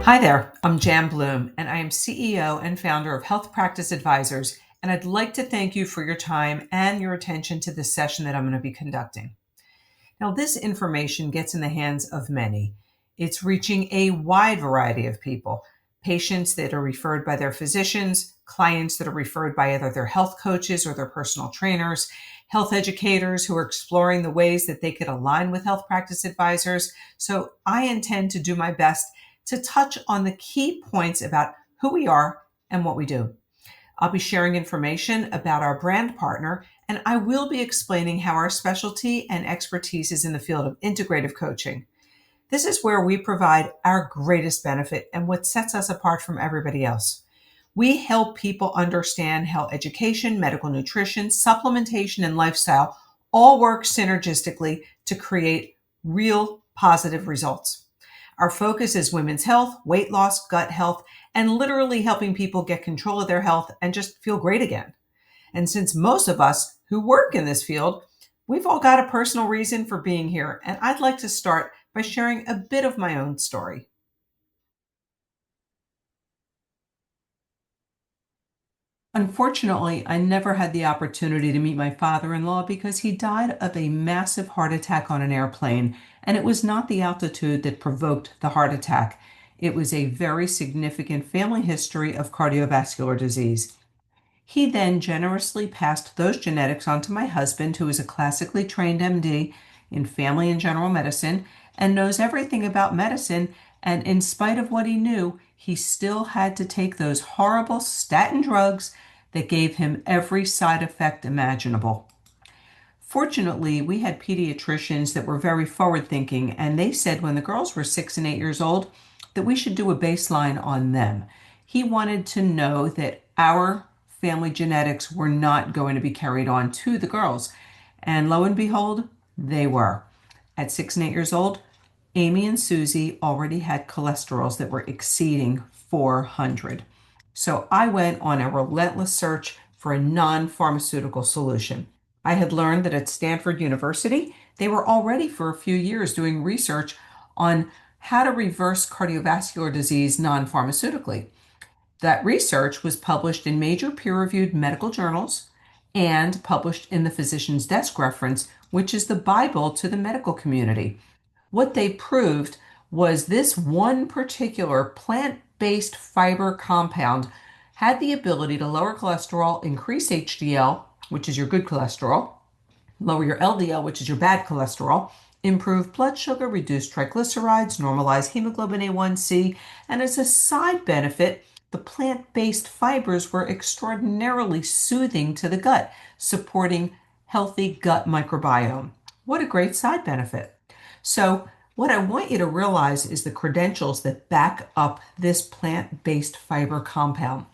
Hi there, I'm Jan Bloom, and I am CEO and founder of Health Practice Advisors, and I'd like to thank you for your time and your attention to this session that I'm going to be conducting. Now, this information gets in the hands of many. It's reaching a wide variety of people, patients that are referred by their physicians, clients that are referred by either their health coaches or their personal trainers, health educators who are exploring the ways that they could align with health practice advisors. So I intend to do my best to touch on the key points about who we are and what we do. I'll be sharing information about our brand partner, and I will be explaining how our specialty and expertise is in the field of integrative coaching. This is where we provide our greatest benefit and what sets us apart from everybody else. We help people understand how education, medical nutrition, supplementation, and lifestyle all work synergistically to create real positive results. Our focus is women's health, weight loss, gut health, and literally helping people get control of their health and just feel great again. And since most of us who work in this field, we've all got a personal reason for being here, and I'd like to start by sharing a bit of my own story. Unfortunately, I never had the opportunity to meet my father-in-law because he died of a massive heart attack on an airplane, and it was not the altitude that provoked the heart attack. It was a very significant family history of cardiovascular disease. He then generously passed those genetics on to my husband, who is a classically trained MD in family and general medicine and knows everything about medicine. And in spite of what he knew, he still had to take those horrible statin drugs that gave him every side effect imaginable. Fortunately, we had pediatricians that were very forward thinking, and they said when the girls were 6 and 8 years old that we should do a baseline on them. He wanted to know that our family genetics were not going to be carried on to the girls. And lo and behold, they were. At 6 and 8 years old, Amy and Susie already had cholesterols that were exceeding 400. So I went on a relentless search for a non pharmaceutical solution. I had learned that at Stanford University, they were already for a few years doing research on how to reverse cardiovascular disease non pharmaceutically. That research was published in major peer reviewed medical journals and published in the Physician's Desk Reference, which is the Bible to the medical community. What they proved was this one particular plant based fiber compound had the ability to lower cholesterol, increase HDL, which is your good cholesterol, lower your LDL, which is your bad cholesterol, improve blood sugar, reduce triglycerides, normalize hemoglobin A1C, and as a side benefit, the plant-based fibers were extraordinarily soothing to the gut, supporting healthy gut microbiome. What a great side benefit. So, what I want you to realize is the credentials that back up this plant-based fiber compound.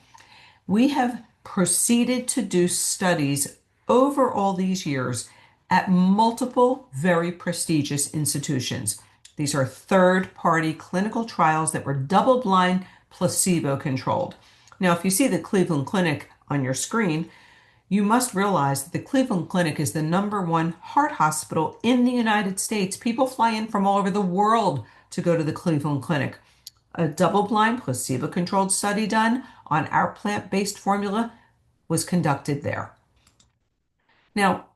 We have proceeded to do studies over all these years at multiple very prestigious institutions. These are third-party clinical trials that were double-blind, placebo-controlled. Now, if you see the Cleveland Clinic on your screen, you must realize that the Cleveland Clinic is the #1 heart hospital in the United States. People fly in from all over the world to go to the Cleveland Clinic. A double-blind, placebo-controlled study done on our plant-based formula was conducted there. Now,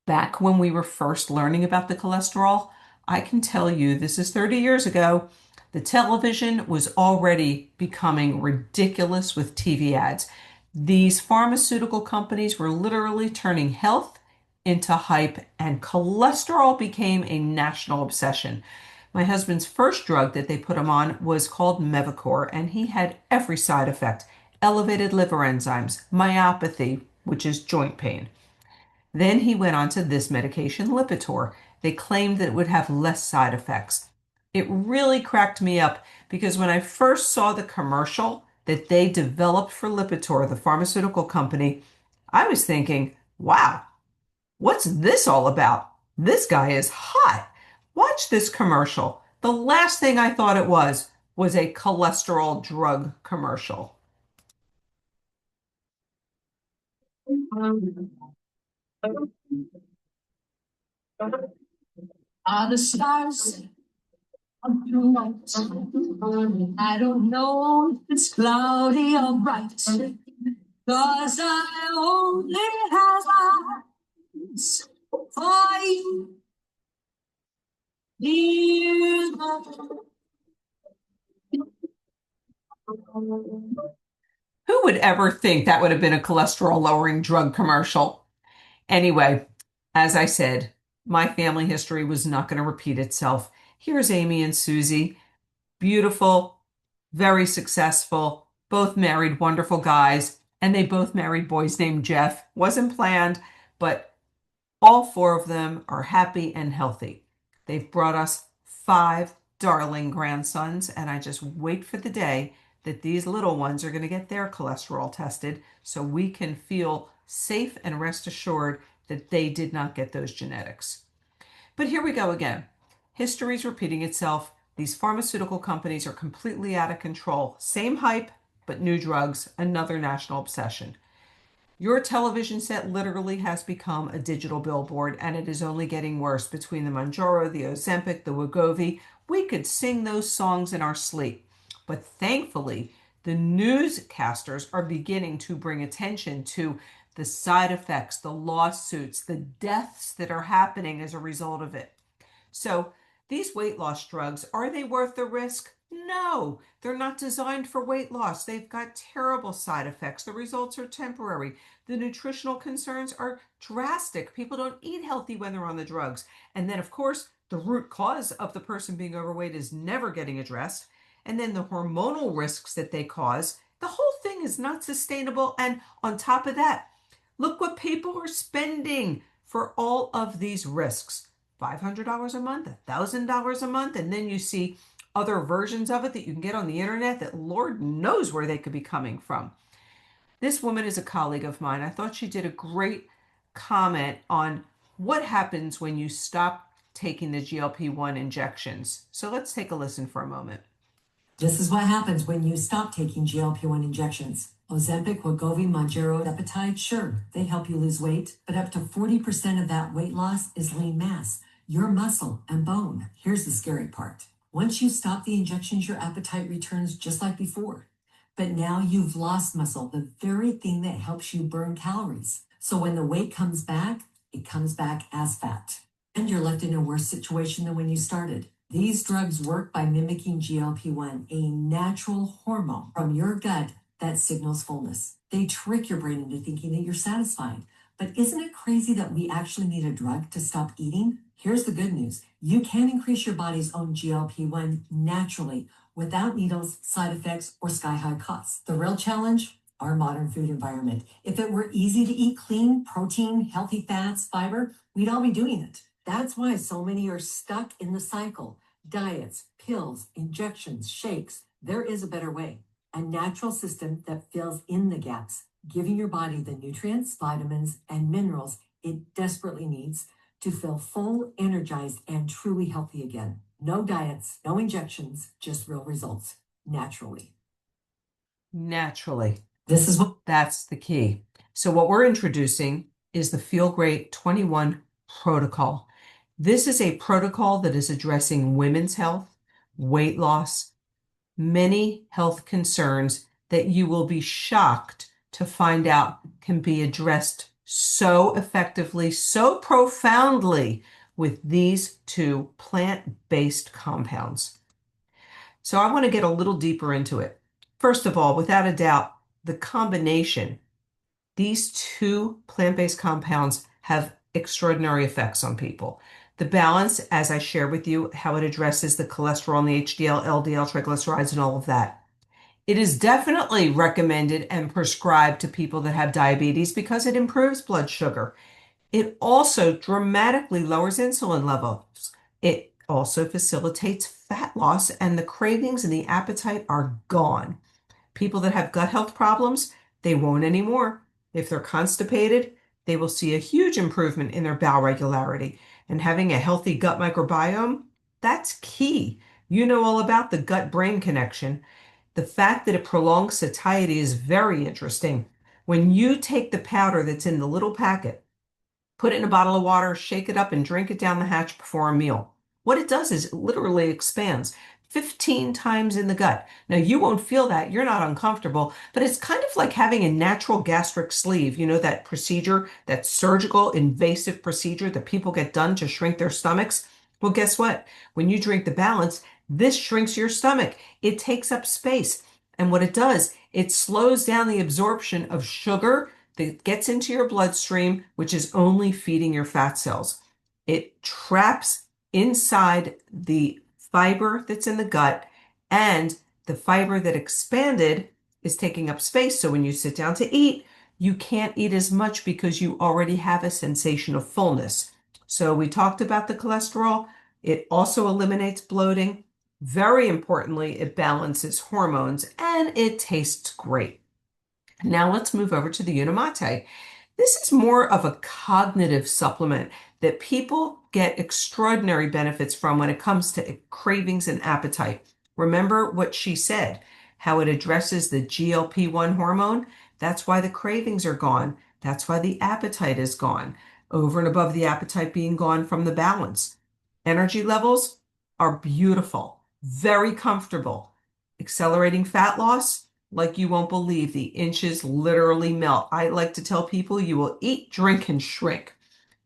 back when we were first learning about the cholesterol, I can tell you this is 30 years ago. The television was already becoming ridiculous with TV ads. These pharmaceutical companies were literally turning health into hype, and cholesterol became a national obsession. My husband's first drug that they put him on was called Mevacor, and he had every side effect: elevated liver enzymes, myopathy, which is joint pain. Then he went on to this medication, Lipitor. They claimed that it would have less side effects. It really cracked me up because when I first saw the commercial that they developed for Lipitor, the pharmaceutical company, I was thinking, wow, what's this all about? This guy is hot. Watch this commercial. The last thing I thought it was a cholesterol drug commercial. Are the stars I don't know if it's cloudy or bright, 'cause I only have eyes for you, dear Lord. Who would ever think that would have been a cholesterol lowering drug commercial? Anyway, as I said, my family history was not going to repeat itself. Here's Amy and Susie, beautiful, very successful, both married wonderful guys, and they both married boys named Jeff. Wasn't planned, but all four of them are happy and healthy. They've brought us five darling grandsons, and I just wait for the day that these little ones are going to get their cholesterol tested so we can feel safe and rest assured that they did not get those genetics. But here we go again. History's repeating itself. These pharmaceutical companies are completely out of control. Same hype, but new drugs, another national obsession. Your television set literally has become a digital billboard, and it is only getting worse between the Mounjaro, the Ozempic, the Wegovy. We could sing those songs in our sleep. But thankfully, the newscasters are beginning to bring attention to the side effects, the lawsuits, the deaths that are happening as a result of it. So these weight loss drugs, are they worth the risk? No, they're not designed for weight loss. They've got terrible side effects. The results are temporary. The nutritional concerns are drastic. People don't eat healthy when they're on the drugs. And then, of course, the root cause of the person being overweight is never getting addressed. And then the hormonal risks that they cause. The whole thing is not sustainable. And on top of that, look what people are spending for all of these risks. $500 a month, $1,000 a month, and then you see other versions of it that you can get on the internet that Lord knows where they could be coming from. This woman is a colleague of mine. I thought she did a great comment on what happens when you stop taking the GLP-1 injections. So let's take a listen for a moment. This is what happens when you stop taking GLP-1 injections. Ozempic, Wegovy, Mounjaro, Peptide, sure, they help you lose weight, but up to 40% of that weight loss is lean mass, your muscle and bone. Here's the scary part. Once you stop the injections, your appetite returns just like before. But now you've lost muscle, the very thing that helps you burn calories. So when the weight comes back, it comes back as fat. And you're left in a worse situation than when you started. These drugs work by mimicking GLP-1, a natural hormone from your gut that signals fullness. They trick your brain into thinking that you're satisfied. But isn't it crazy that we actually need a drug to stop eating? Here's the good news. You can increase your body's own GLP-1 naturally without needles, side effects, or sky-high costs. The real challenge? Our modern food environment. If it were easy to eat clean, protein, healthy fats, fiber, we'd all be doing it. That's why so many are stuck in the cycle. Diets, pills, injections, shakes. There is a better way. A natural system that fills in the gaps, giving your body the nutrients, vitamins, and minerals it desperately needs to feel full, energized, and truly healthy again. No diets, no injections, just real results, naturally. Naturally. This is what That's the key. So what we're introducing is the Feel Great 21 protocol. This is a protocol that is addressing women's health, weight loss, many health concerns that you will be shocked to find out can be addressed so effectively, so profoundly with these two plant-based compounds. So I want to get a little deeper into it. First of all, without a doubt, the combination, these two plant-based compounds have extraordinary effects on people. The balance, as I share with you, how it addresses the cholesterol and the HDL, LDL, triglycerides, and all of that. It is definitely recommended and prescribed to people that have diabetes because it improves blood sugar. It also dramatically lowers insulin levels. It also facilitates fat loss, and the cravings and the appetite are gone. People that have gut health problems, they won't anymore. If they're constipated, they will see a huge improvement in their bowel regularity. And having a healthy gut microbiome, that's key. You know all about the gut-brain connection. The fact that it prolongs satiety is very interesting. When you take the powder that's in the little packet, put it in a bottle of water, shake it up, and drink it down the hatch before a meal. What it does is it literally expands 15 times in the gut. Now, you won't feel that. You're not uncomfortable, but it's kind of like having a natural gastric sleeve. You know, that procedure, that surgical invasive procedure that people get done to shrink their stomachs? Well, guess what? When you drink the balance, this shrinks your stomach. It takes up space. And what it does, it slows down the absorption of sugar that gets into your bloodstream, which is only feeding your fat cells. It traps inside the fiber that's in the gut, and the fiber that expanded is taking up space. So when you sit down to eat, you can't eat as much because you already have a sensation of fullness. So we talked about the cholesterol. It also eliminates bloating. Very importantly, it balances hormones and it tastes great. Now let's move over to the Unimate. This is more of a cognitive supplement that people get extraordinary benefits from when it comes to cravings and appetite. Remember what she said, how it addresses the GLP-1 hormone? That's why the cravings are gone. That's why the appetite is gone, over and above the appetite being gone from the balance. Energy levels are beautiful, very comfortable. Accelerating fat loss, like you won't believe. The inches literally melt. I like to tell people you will eat, drink, and shrink.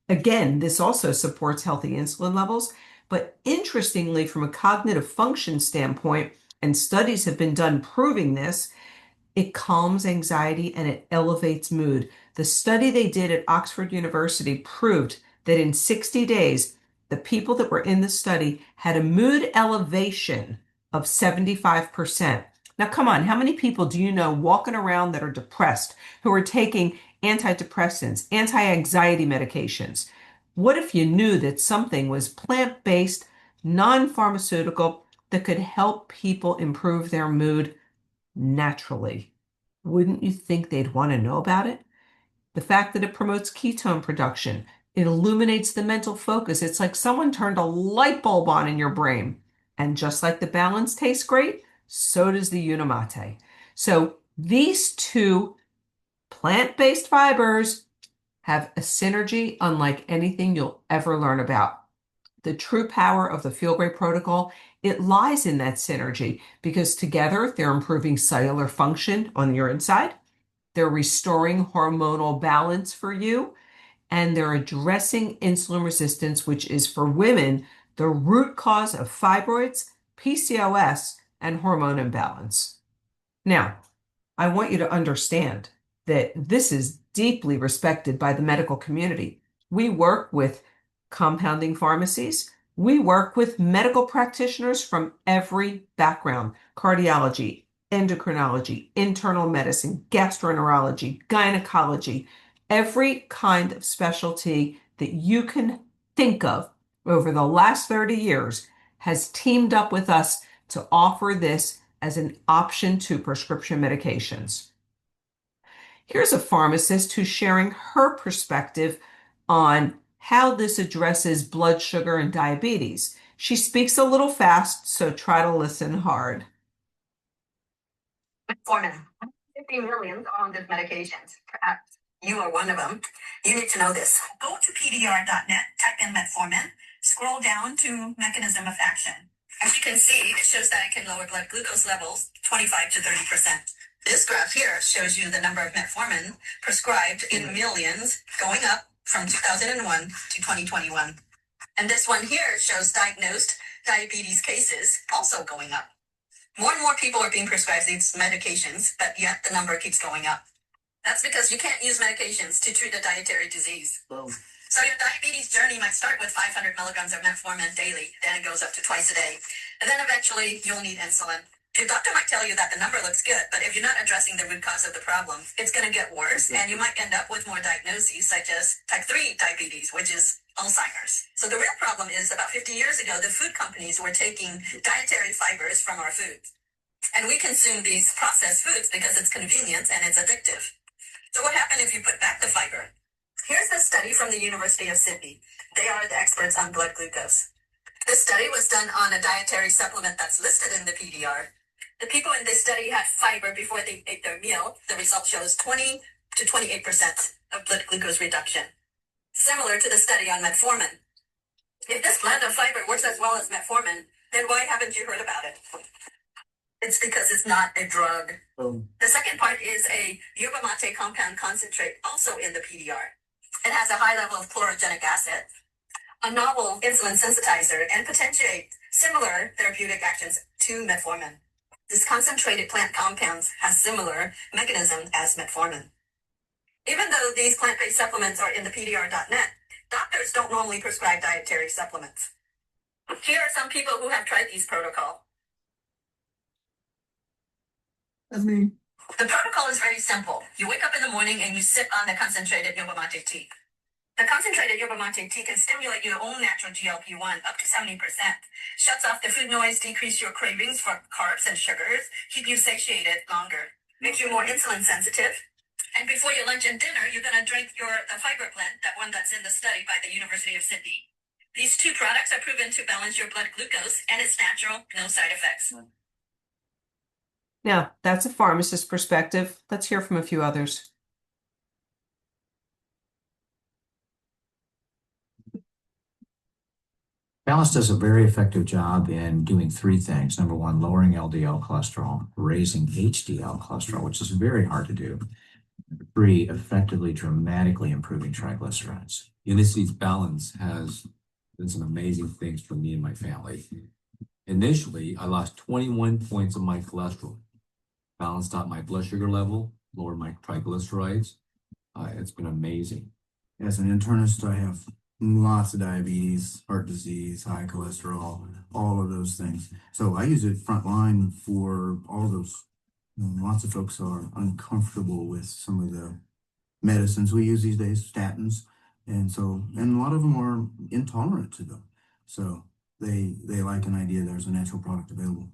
Again, this also supports healthy insulin levels, but interestingly, from a cognitive function standpoint, and studies have been done proving this, it calms anxiety and it elevates mood. The study they did at Oxford University proved that in 60 days, the people that were in the study had a mood elevation of 75%. Now, come on, how many people do you know walking around that are depressed, who are taking antidepressants, anti-anxiety medications? What if you knew that something was plant-based, non-pharmaceutical, that could help people improve their mood naturally? Wouldn't you think they'd want to know about it? The fact that it promotes ketone production, it illuminates the mental focus. It's like someone turned a light bulb on in your brain. And just like the balance tastes great, so does the Unimate. So these two plant-based fibers have a synergy unlike anything you'll ever learn about. The true power of the Feel Great protocol, it lies in that synergy because together they're improving cellular function on your inside, they're restoring hormonal balance for you, and they're addressing insulin resistance, which is for women the root cause of fibroids, PCOS, and hormone imbalance. Now, I want you to understand that this is deeply respected by the medical community. We work with compounding pharmacies. We work with medical practitioners from every background: cardiology, endocrinology, internal medicine, gastroenterology, gynecology, every kind of specialty that you can think of over the last 30 years has teamed up with us to offer this as an option to prescription medications. Here's a pharmacist who's sharing her perspective on how this addresses blood sugar and diabetes. She speaks a little fast, so try to listen hard. Metformin. 50 millions on these medications. Perhaps you are one of them. You need to know this. Go to pdr.net, type in metformin, scroll down to mechanism of action. As you can see, it shows that it can lower blood glucose levels 25 to 30%. This graph here shows you the number of metformin prescribed in millions going up from 2001 to 2021. And this one here shows diagnosed diabetes cases also going up. More and more people are being prescribed these medications, but yet the number keeps going up. That's because you can't use medications to treat a dietary disease. Boom. So your diabetes journey might start with 500 milligrams of metformin daily, then it goes up to twice a day, and then eventually you'll need insulin. Your doctor might tell you that the number looks good, but if you're not addressing the root cause of the problem, it's going to get worse, and you might end up with more diagnoses such as type 3 diabetes, which is Alzheimer's. So the real problem is about 50 years ago, the food companies were taking dietary fibers from our foods. And we consume these processed foods because it's convenient and it's addictive. So what happened if you put back the fiber? Here's the study from the University of Sydney. They are the experts on blood glucose. This study was done on a dietary supplement that's listed in the PDR. The people in this study had fiber before they ate their meal. The result shows 20 to 28% of blood glucose reduction, similar to the study on metformin. If this blend of fiber works as well as metformin, then why haven't you heard about it? It's because it's not a drug. The second part is a yerba mate compound concentrate, also in the PDR. It has a high level of chlorogenic acid, a novel insulin sensitizer, and potentiate similar therapeutic actions to metformin. This concentrated plant compounds has similar mechanism as metformin. Even though these plant-based supplements are in the PDR.net, doctors don't normally prescribe dietary supplements. Here are some people who have tried these protocol. That's me. The protocol is very simple. You wake up in the morning and you sip on the concentrated yerba mate tea. The concentrated yerba mate tea can stimulate your own natural GLP-1 up to 70%, shuts off the food noise, decrease your cravings for carbs and sugars, keep you satiated longer, makes you more insulin sensitive. And before your lunch and dinner, you're going to drink the fiber blend, that one that's in the study by the University of Sydney. These two products are proven to balance your blood glucose, and it's natural, no side effects. Now, that's a pharmacist's perspective. Let's hear from a few others. Balance does a very effective job in doing three things. Number one, lowering LDL cholesterol, raising HDL cholesterol, which is very hard to do. Number three, effectively, dramatically improving triglycerides. Ulysses Balance has done some amazing things for me and my family. Initially, I lost 21 points of my cholesterol, balanced out my blood sugar level, lowered my triglycerides. It's been amazing. As an internist, I have lots of diabetes, heart disease, high cholesterol, all of those things. So I use it frontline for all of those. Lots of folks are uncomfortable with some of the medicines we use these days, statins. And a lot of them are intolerant to them. So they like an idea there's a natural product available.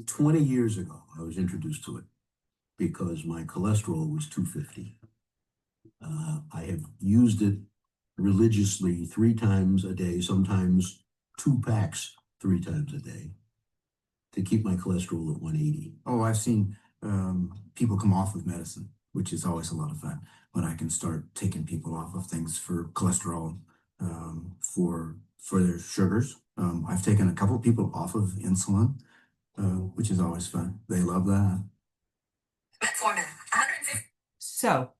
20 years ago, I was introduced to it because my cholesterol was 250. I have used it religiously 3 times a day, sometimes 2 packs 3 times a day to keep my cholesterol at 180. Oh, I've seen people come off of medicine, which is always a lot of fun when I can start taking people off of things for cholesterol, for their sugars. I've taken a couple of people off of insulin, which is always fun. They love that. Metformin, 150. So,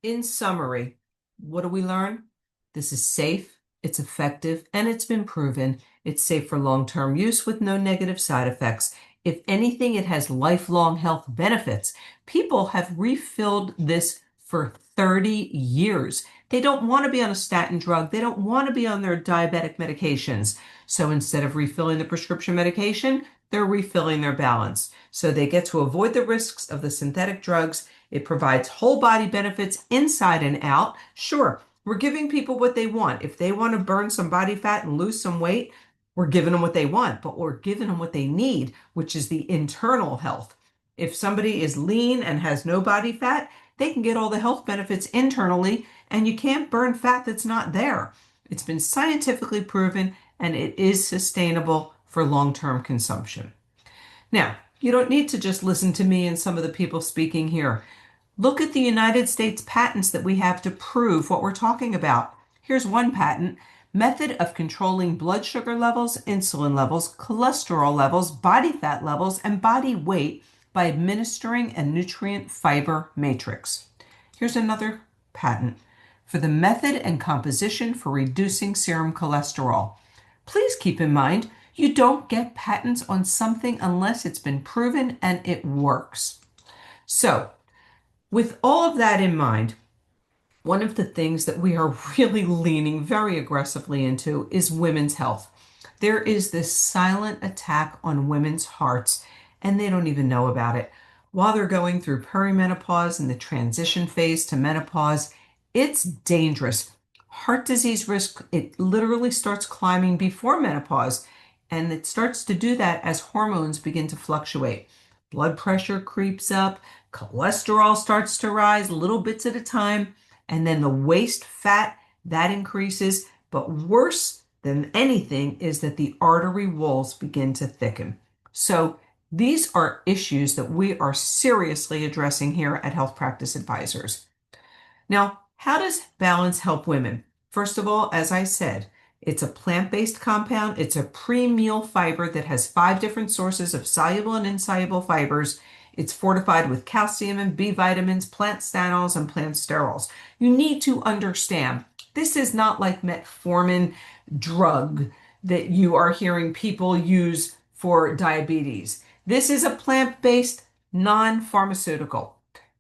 in summary, what do we learn? This is safe, it's effective, and it's been proven. It's safe for long-term use with no negative side effects. If anything, it has lifelong health benefits. People have refilled this for 30 years. They don't want to be on a statin drug. They don't want to be on their diabetic medications. So instead of refilling the prescription medication, they're refilling their balance. So they get to avoid the risks of the synthetic drugs. It provides whole body benefits inside and out. Sure, we're giving people what they want. If they want to burn some body fat and lose some weight, we're giving them what they want, but we're giving them what they need, which is the internal health. If somebody is lean and has no body fat, they can get all the health benefits internally, and you can't burn fat that's not there. It's been scientifically proven, and it is sustainable for long-term consumption. Now, you don't need to just listen to me and some of the people speaking here. Look at the United States patents that we have to prove what we're talking about. Here's one patent: method of controlling blood sugar levels, insulin levels, cholesterol levels, body fat levels, and body weight by administering a nutrient fiber matrix. Here's another patent for the method and composition for reducing serum cholesterol. Please keep in mind, you don't get patents on something unless it's been proven and it works. So, with all of that in mind, one of the things that we are really leaning very aggressively into is women's health. There is this silent attack on women's hearts, and they don't even know about it. While they're going through perimenopause and the transition phase to menopause, it's dangerous. Heart disease risk, it literally starts climbing before menopause, and it starts to do that as hormones begin to fluctuate. Blood pressure creeps up, cholesterol starts to rise little bits at a time, and then the waist fat, that increases. But worse than anything is that the artery walls begin to thicken. So these are issues that we are seriously addressing here at Health Practice Advisors. Now, how does balance help women? First of all, as I said, It's a plant-based compound. It's a pre-meal fiber that has 5 different sources of soluble and insoluble fibers. It's fortified with calcium and B vitamins, plant stanols, and plant sterols. You need to understand this is not like metformin drug that you are hearing people use for diabetes. This is a plant-based non-pharmaceutical.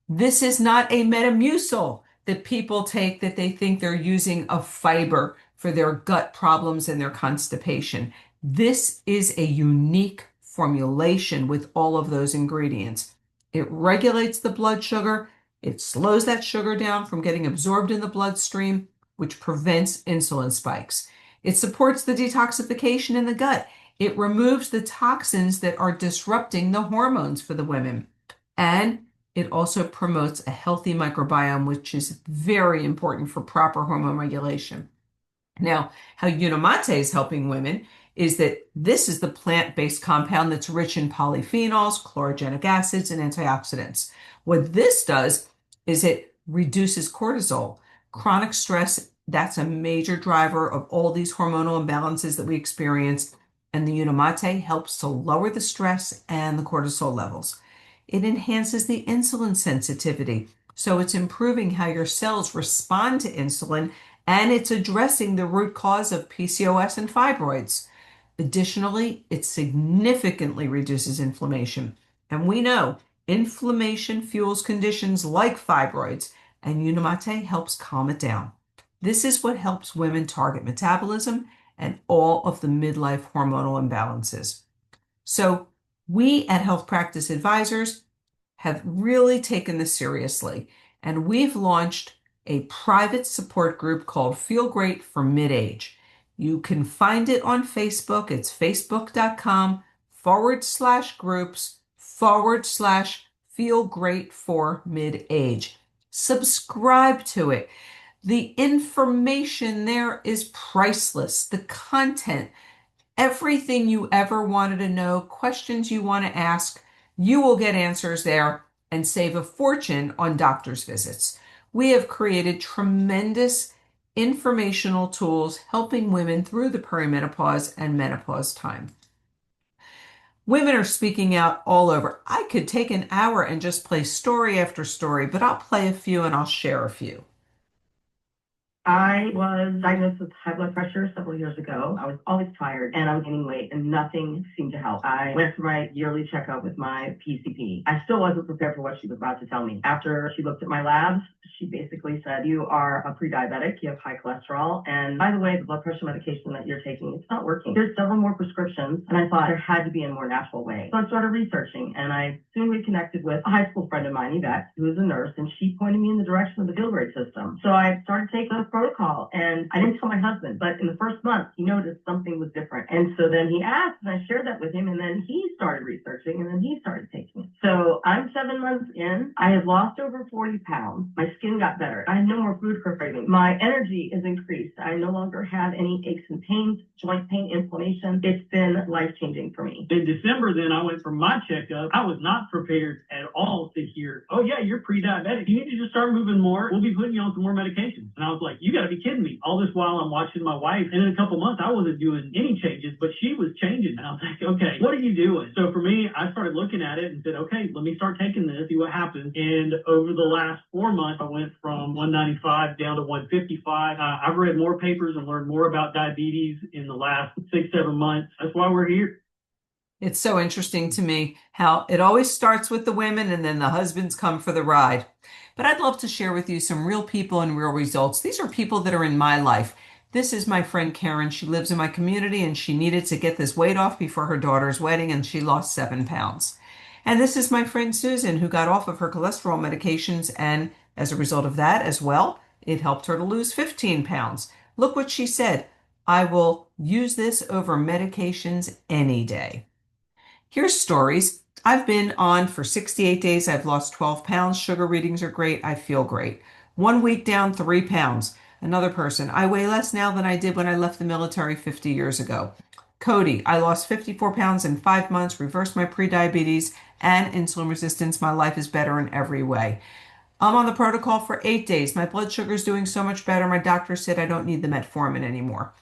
This is not a Metamucil that people take that they think they're using a fiber for their gut problems and their constipation. This is a unique formulation with all of those ingredients. It regulates the blood sugar. It slows that sugar down from getting absorbed in the bloodstream, which prevents insulin spikes. It supports the detoxification in the gut. It removes the toxins that are disrupting the hormones for the women. And it also promotes a healthy microbiome, which is very important for proper hormone regulation. Now, how Unimate is helping women is that this is the plant-based compound that's rich in polyphenols, chlorogenic acids, and antioxidants. What this does is it reduces cortisol. Chronic stress, that's a major driver of all these hormonal imbalances that we experience, and the Unimate helps to lower the stress and the cortisol levels. It enhances the insulin sensitivity, so it's improving how your cells respond to insulin, and it's addressing the root cause of PCOS and fibroids. Additionally, it significantly reduces inflammation. And we know inflammation fuels conditions like fibroids, and Unimate helps calm it down. This is what helps women target metabolism and all of the midlife hormonal imbalances. So we at Health Practice Advisors have really taken this seriously, and we've launched a private support group called Feel Great for Mid-Age. You can find it on Facebook. It's facebook.com/groups/Feel Great for Mid-Age. Subscribe to it. The information there is priceless. The content, everything you ever wanted to know, questions you want to ask, you will get answers there and save a fortune on doctor's visits. We have created tremendous informational tools helping women through the perimenopause and menopause time. Women are speaking out all over. I could take an hour and just play story after story, but I'll play a few and I'll share a few. I was diagnosed with high blood pressure several years ago. I was always tired and I was gaining weight and nothing seemed to help. I went for my yearly checkup with my PCP. I still wasn't prepared for what she was about to tell me. After she looked at my labs, she basically said, you are a pre-diabetic, you have high cholesterol, and by the way, the blood pressure medication that you're taking, it's not working. There's several more prescriptions, and I thought there had to be a more natural way. So I started researching, and I soon reconnected with a high school friend of mine, Yvette, who is a nurse, and she pointed me in the direction of the Feel Great system. So I started taking the protocol, and I didn't tell my husband, but in the first month, he noticed something was different. And so then he asked, and I shared that with him, and then he started researching, and then he started taking it. So I'm 7 months in. I have lost over 40 pounds. My skin got better. I have no more food cravings. My energy is increased. I no longer have any aches and pains, joint pain, inflammation. It's been life-changing for me. In December, then I went for my checkup. I was not prepared at all to hear, oh yeah, you're pre-diabetic. You need to just start moving more. We'll be putting you on some more medications. And I was like, you got to be kidding me. All this while I'm watching my wife. And in a couple months, I wasn't doing any changes, but she was changing. And I was like, okay, what are you doing? So for me, I started looking at it and said, okay, let me start taking this, see what happens. And over the last 4 months, I went from 195 down to 155. I've read more papers and learned more about diabetes in the last 6-7 months. That's why we're here. It's so interesting to me how it always starts with the women and then the husbands come for the ride. But I'd love to share with you some real people and real results. These are people that are in my life. This is my friend Karen. She lives in my community and she needed to get this weight off before her daughter's wedding and she lost 7 pounds. And this is my friend Susan who got off of her cholesterol medications and as a result of that as well, it helped her to lose 15 pounds. Look what she said. I will use this over medications any day. Here's stories. I've been on for 68 days. I've lost 12 pounds. Sugar readings are great. I feel great. 1 week down 3 pounds. Another person. I weigh less now than I did when I left the military 50 years ago. Cody, I lost 54 pounds in 5 months, reversed my prediabetes and insulin resistance. My life is better in every way. I'm on the protocol for 8 days. My blood sugar is doing so much better. My doctor said I don't need the metformin anymore.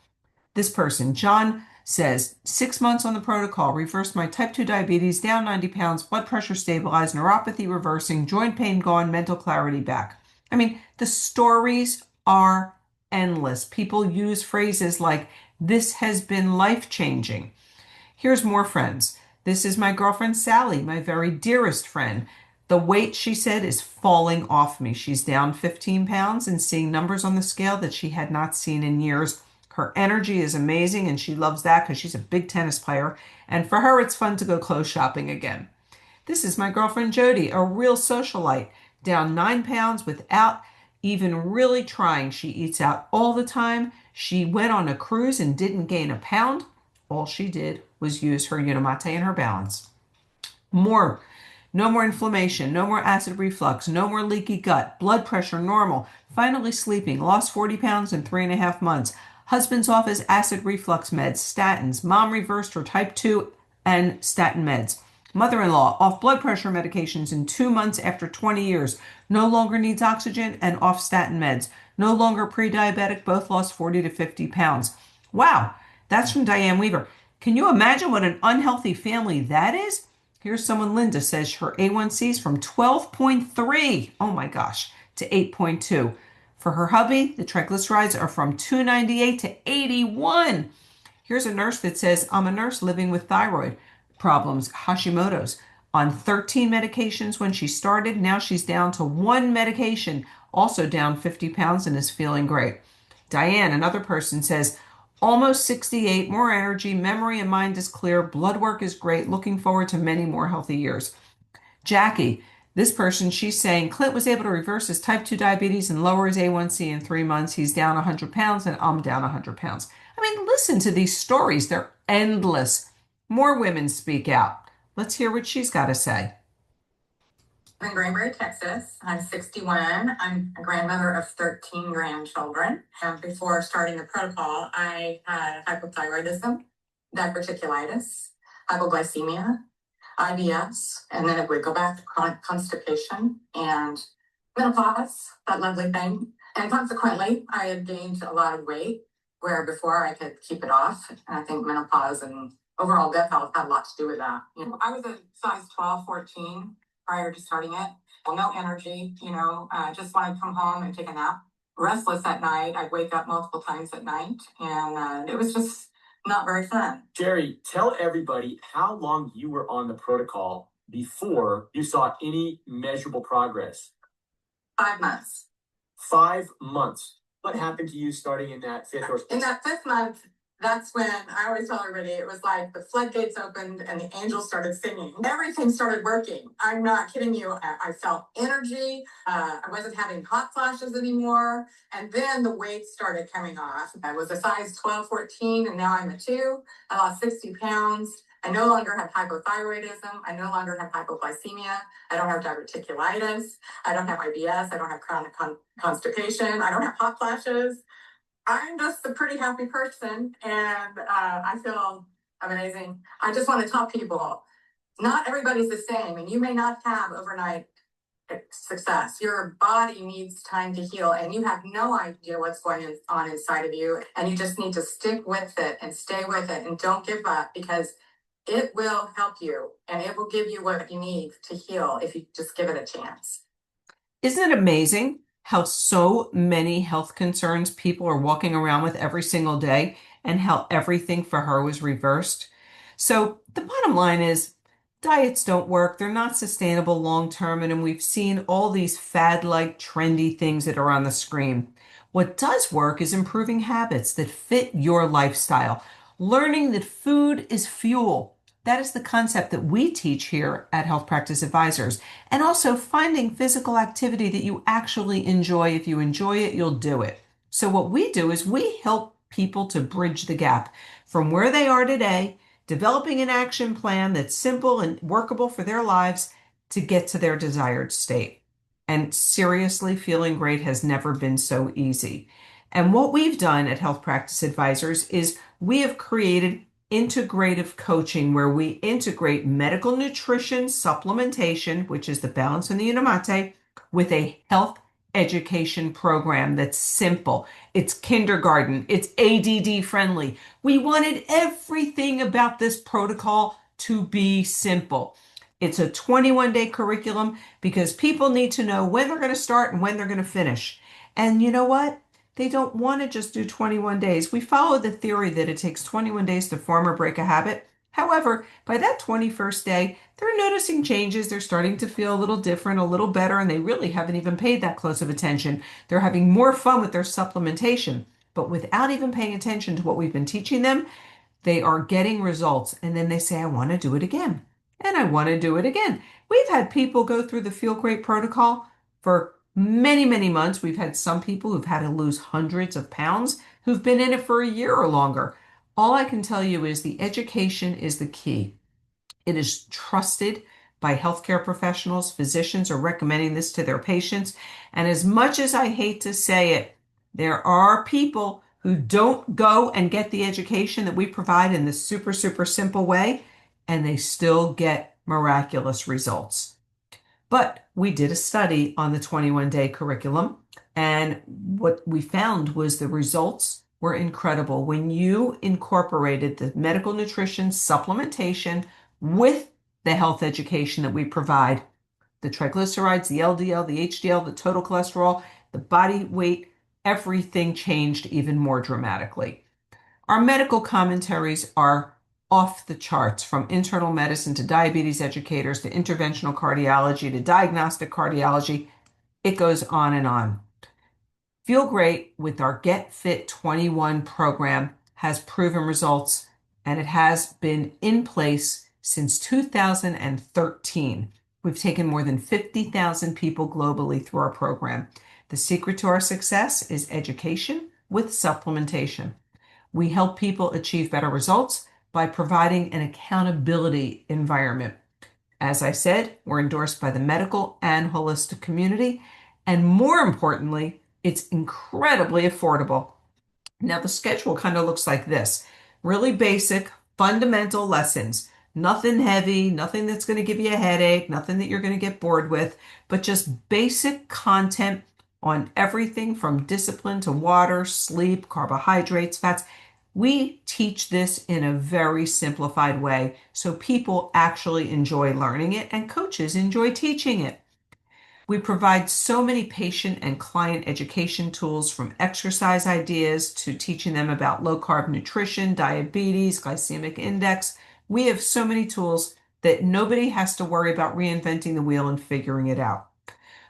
This person, John, says 6 months on the protocol, reversed my type 2 diabetes, down 90 pounds, blood pressure stabilized, neuropathy reversing, joint pain gone, mental clarity back. I mean, the stories are endless. People use phrases like, this has been life changing. Here's more friends. This is my girlfriend Sally, my very dearest friend. The weight, she said, is falling off me. She's down 15 pounds and seeing numbers on the scale that she had not seen in years. Her energy is amazing, and she loves that because she's a big tennis player. And for her, it's fun to go clothes shopping again. This is my girlfriend Jody, a real socialite, down 9 pounds without even really trying. She eats out all the time. She went on a cruise and didn't gain a pound. All she did was use her Unimate and her balance. No more inflammation, no more acid reflux, no more leaky gut, blood pressure normal, finally sleeping, lost 40 pounds in 3.5 months. Husband's off his acid reflux meds, statins. Mom reversed her type 2 and statin meds. Mother-in-law off blood pressure medications in 2 months after 20 years. No longer needs oxygen and off statin meds. No longer pre-diabetic, both lost 40 to 50 pounds. Wow, that's from Diane Weaver. Can you imagine what an unhealthy family that is? Here's someone, Linda, says her A1C is from 12.3, oh my gosh, to 8.2. For her hubby, the triglycerides are from 298 to 81. Here's a nurse that says, I'm a nurse living with thyroid problems, Hashimoto's, on 13 medications when she started. Now she's down to 1 medication, also down 50 pounds and is feeling great. Diane, another person, says, almost 68, more energy, memory and mind is clear, blood work is great, looking forward to many more healthy years. Jackie, this person, she's saying Clint was able to reverse his type 2 diabetes and lower his A1C in 3 months. He's down 100 pounds and I'm down 100 pounds. I mean, listen to these stories. They're endless. More women speak out. Let's hear what she's got to say. I'm in Granbury, Texas. I'm 61. I'm a grandmother of 13 grandchildren. Before starting the protocol, I had hypothyroidism, diverticulitis, hypoglycemia, IBS, and then it would go back to chronic constipation and menopause, that lovely thing. And consequently, I had gained a lot of weight where before I could keep it off. And I think menopause and overall gut health had a lot to do with that. You know, I was a size 12, 14 prior to starting it. Well, no energy, just want to come home and take a nap. Restless at night. I'd wake up multiple times at night, and it was just not very fun. Jerry, tell everybody how long you were on the protocol before you saw any measurable progress. 5 months. 5 months. What happened to you starting in that 5th or 6th? In that 5th month, that's when I always tell everybody it was like the floodgates opened and the angels started singing. Everything started working. I'm not kidding you. I felt energy. I wasn't having hot flashes anymore. And then the weight started coming off. I was a size 12, 14, and now I'm a 2. I lost 60 pounds. I no longer have hypothyroidism. I no longer have hypoglycemia. I don't have diverticulitis. I don't have IBS. I don't have chronic constipation. I don't have hot flashes. I'm just a pretty happy person, and I feel amazing. I just want to tell people, not everybody's the same, and you may not have overnight success. Your body needs time to heal, and you have no idea what's going on inside of you, and you just need to stick with it and stay with it, and don't give up, because it will help you, and it will give you what you need to heal if you just give it a chance. Isn't it amazing how so many health concerns people are walking around with every single day and how everything for her was reversed? So the bottom line is diets don't work. They're not sustainable long term. And we've seen all these fad-like trendy things that are on the screen. What does work is improving habits that fit your lifestyle, learning that food is fuel. That is the concept that we teach here at Health Practice Advisors. And also finding physical activity that you actually enjoy. If you enjoy it, you'll do it. So what we do is we help people to bridge the gap from where they are today, developing an action plan that's simple and workable for their lives to get to their desired state. And seriously, feeling great has never been so easy. And what we've done at Health Practice Advisors is we have created integrative coaching where we integrate medical nutrition supplementation, which is the balance in the Unimate, with a health education program that's simple. It's kindergarten. It's ADD friendly. We wanted everything about this protocol to be simple. It's a 21-day curriculum because people need to know when they're going to start and when they're going to finish. And you know what? They don't want to just do 21 days. We follow the theory that it takes 21 days to form or break a habit. However, by that 21st day, they're noticing changes. They're starting to feel a little different, a little better, and they really haven't even paid that close of attention. They're having more fun with their supplementation, but without even paying attention to what we've been teaching them, they are getting results. And then they say, I want to do it again. And I want to do it again. We've had people go through the Feel Great protocol for many, many months. We've had some people who've had to lose hundreds of pounds who've been in it for a year or longer. All I can tell you is the education is the key. It is trusted by healthcare professionals. Physicians are recommending this to their patients. And as much as I hate to say it, there are people who don't go and get the education that we provide in this super, super simple way, and they still get miraculous results. But we did a study on the 21-day curriculum, and what we found was the results were incredible. When you incorporated the medical nutrition supplementation with the health education that we provide, the triglycerides, the LDL, the HDL, the total cholesterol, the body weight, everything changed even more dramatically. Our medical commentaries are off the charts, from internal medicine to diabetes educators to interventional cardiology to diagnostic cardiology. It goes on and on. Feel Great with our Get Fit 21 program has proven results, and it has been in place since 2013. We've taken more than 50,000 people globally through our program. The secret to our success is education with supplementation. We help people achieve better results by providing an accountability environment. As I said, we're endorsed by the medical and holistic community, and more importantly, it's incredibly affordable. Now, the schedule kind of looks like this: really basic, fundamental lessons. Nothing heavy, nothing that's going to give you a headache, nothing that you're going to get bored with, but just basic content on everything from discipline to water, sleep, carbohydrates, fats. We teach this in a very simplified way so people actually enjoy learning it and coaches enjoy teaching it. We provide so many patient and client education tools, from exercise ideas to teaching them about low-carb nutrition, diabetes, glycemic index. We have so many tools that nobody has to worry about reinventing the wheel and figuring it out.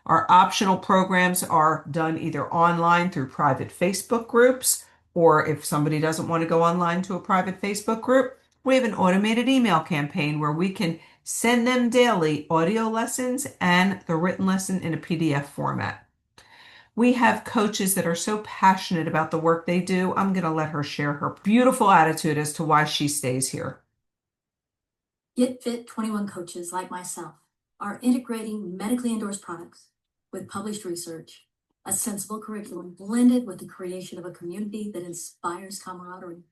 Our optional programs are done either online through private Facebook groups, or if somebody doesn't want to go online to a private Facebook group, we have an automated email campaign where we can send them daily audio lessons and the written lesson in a PDF format. We have coaches that are so passionate about the work they do. I'm going to let her share her beautiful attitude as to why she stays here. Get Fit 21 coaches like myself are integrating medically endorsed products with published research, a sensible curriculum blended with the creation of a community that inspires camaraderie.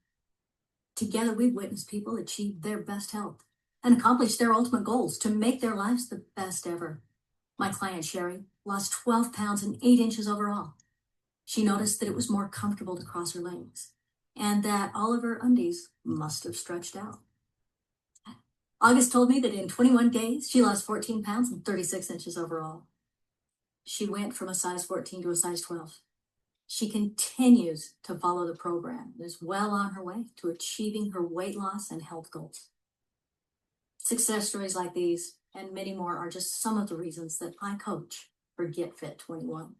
Together, we've witnessed people achieve their best health and accomplish their ultimate goals to make their lives the best ever. My client, Sherry, lost 12 pounds and 8 inches overall. She noticed that it was more comfortable to cross her legs and that all of her undies must have stretched out. August told me that in 21 days, she lost 14 pounds and 36 inches overall. She went from a size 14 to a size 12. She continues to follow the program and is well on her way to achieving her weight loss and health goals. Success stories like these and many more are just some of the reasons that I coach for Get Fit 21.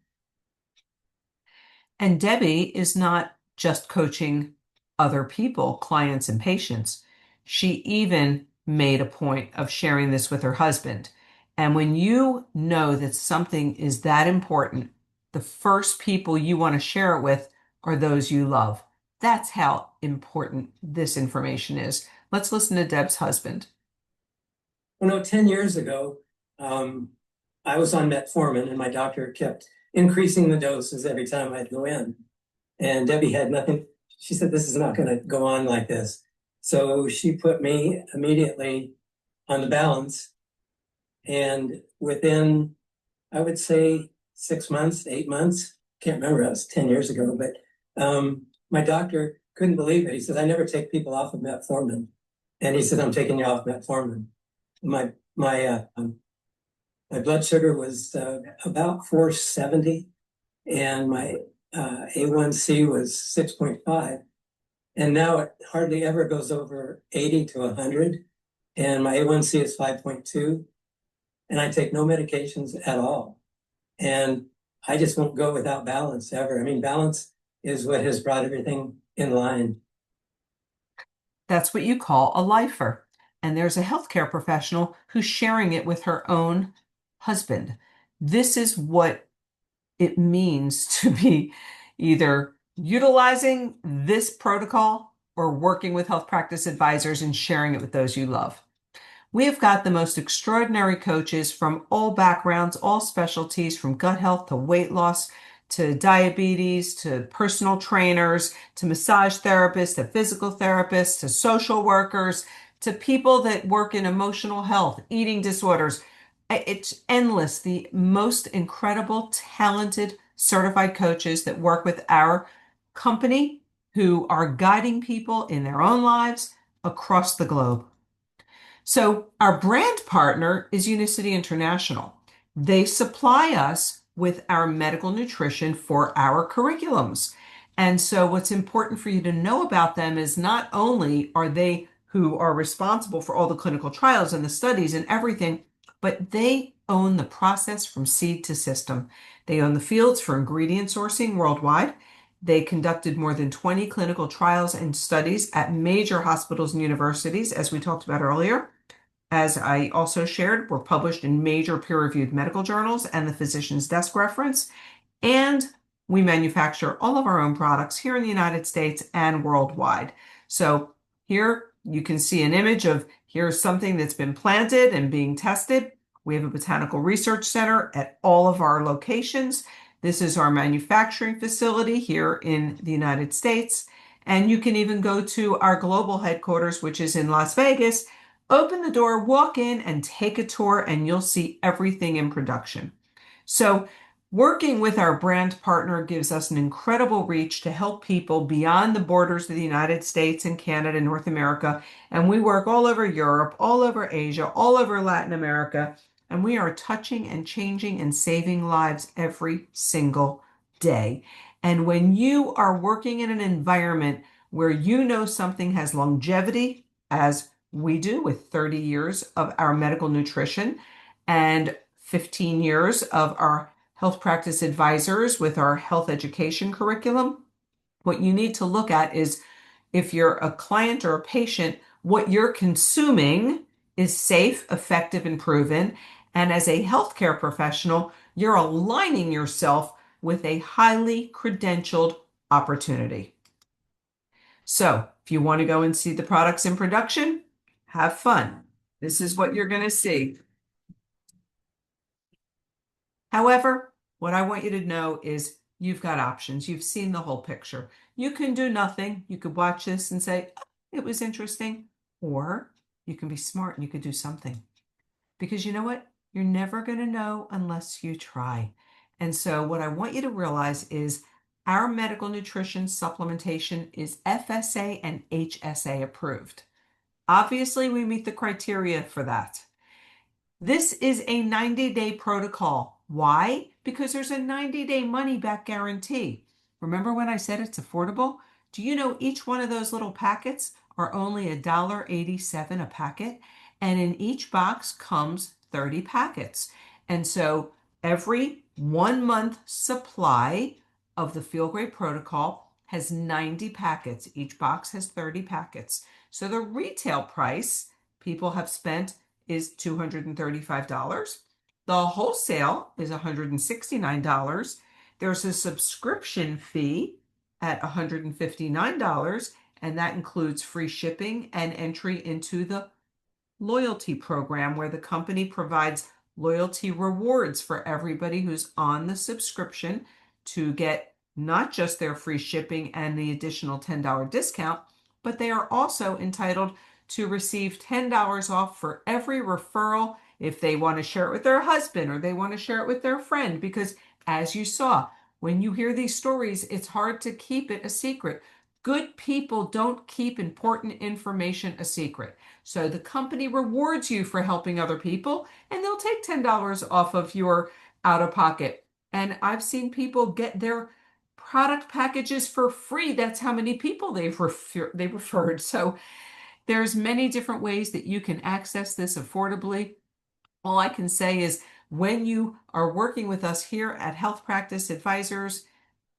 And Debbie is not just coaching other people, clients and patients. She even made a point of sharing this with her husband. And when you know that something is that important, the first people you want to share it with are those you love. That's how important this information is. Let's listen to Deb's husband. 10 years ago, I was on metformin and my doctor kept increasing the doses every time I'd go in. And Debbie had nothing. She said, this is not going to go on like this. So she put me immediately on the balance. And within, I would say, 6 months, 8 months. Can't remember, that was 10 years ago, but my doctor couldn't believe it. He says, I never take people off of metformin. And he said, I'm taking you off metformin. My blood sugar was about 470, and my A1C was 6.5. And now it hardly ever goes over 80 to 100. And my A1C is 5.2. And I take no medications at all. And I just won't go without balance ever. I mean, balance is what has brought everything in line. That's what you call a lifer. And there's a healthcare professional who's sharing it with her own husband. This is what it means to be either utilizing this protocol or working with health practice advisors and sharing it with those you love. We have got the most extraordinary coaches from all backgrounds, all specialties, from gut health to weight loss to diabetes to personal trainers to massage therapists to physical therapists to social workers to people that work in emotional health, eating disorders. It's endless. The most incredible, talented, certified coaches that work with our company who are guiding people in their own lives across the globe. So our brand partner is Unicity International. They supply us with our medical nutrition for our curriculums. And so what's important for you to know about them is not only are they who are responsible for all the clinical trials and the studies and everything, but they own the process from seed to system. They own the fields for ingredient sourcing worldwide. They conducted more than 20 clinical trials and studies at major hospitals and universities, as we talked about earlier. As I also shared, were published in major peer-reviewed medical journals and the Physician's Desk reference. And we manufacture all of our own products here in the United States and worldwide. So here you can see an image of here's something that's been planted and being tested. We have a botanical research center at all of our locations. This is our manufacturing facility here in the United States. And you can even go to our global headquarters, which is in Las Vegas. Open the door, walk in, and take a tour, and you'll see everything in production. So working with our brand partner gives us an incredible reach to help people beyond the borders of the United States and Canada, North America. And we work all over Europe, all over Asia, all over Latin America. And we are touching and changing and saving lives every single day. And when you are working in an environment where you know something has longevity, as we do with 30 years of our medical nutrition and 15 years of our health practice advisors with our health education curriculum, what you need to look at is if you're a client or a patient, what you're consuming is safe, effective, and proven. And as a healthcare professional, you're aligning yourself with a highly credentialed opportunity. So if you want to go and see the products in production, have fun. This is what you're going to see. However, what I want you to know is you've got options. You've seen the whole picture. You can do nothing. You could watch this and say, oh, it was interesting. Or you can be smart and you could do something. Because you know what? You're never going to know unless you try. And so what I want you to realize is our medical nutrition supplementation is FSA and HSA approved. Obviously, we meet the criteria for that. This is a 90-day protocol. Why? Because there's a 90-day money-back guarantee. Remember when I said it's affordable? Do you know each one of those little packets are only $1.87 a packet? And in each box comes 30 packets. And so every 1 month supply of the Feel Great protocol has 90 packets. Each box has 30 packets. So the retail price people have spent is $235. The wholesale is $169. There's a subscription fee at $159, and that includes free shipping and entry into the loyalty program where the company provides loyalty rewards for everybody who's on the subscription to get not just their free shipping and the additional $10 discount, but they are also entitled to receive $10 off for every referral if they want to share it with their husband or they want to share it with their friend, because As you saw, when you hear these stories, it's hard to keep it a secret. Good people don't keep important information a secret. So the company rewards you for helping other people, and they'll take $10 off of your out of pocket. And I've seen people get their product packages for free. That's how many people they referred. So there's many different ways that you can access this affordably. All I can say is when you are working with us here at Health Practice Advisors,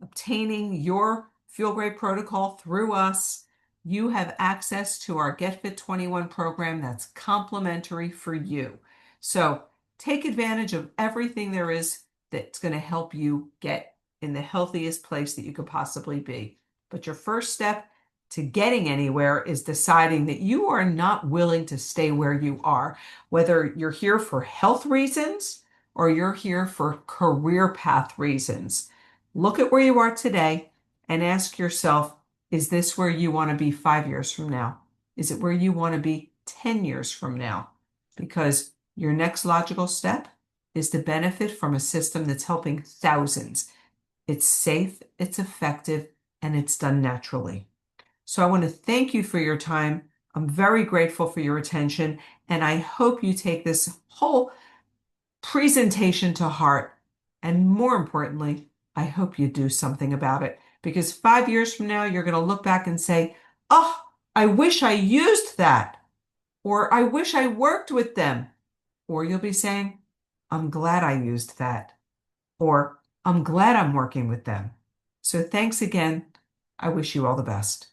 obtaining your Fuel Grade protocol through us, you have access to our Get Fit 21 program that's complimentary for you. So take advantage of everything there is that's going to help you get in the healthiest place that you could possibly be. But your first step to getting anywhere is deciding that you are not willing to stay where you are, whether you're here for health reasons or you're here for career path reasons. Look at where you are today and ask yourself, is this where you want to be 5 years from now? Is it where you want to be 10 years from now? Because your next logical step is to benefit from a system that's helping thousands. It's safe, it's effective, and it's done naturally. So I want to thank you for your time. I'm very grateful for your attention, and I hope you take this whole presentation to heart. And more importantly, I hope you do something about it, because 5 years from now, you're going to look back and say, oh, I wish I used that, or I wish I worked with them. Or you'll be saying, I'm glad I used that, or I'm glad I'm working with them. So thanks again. I wish you all the best.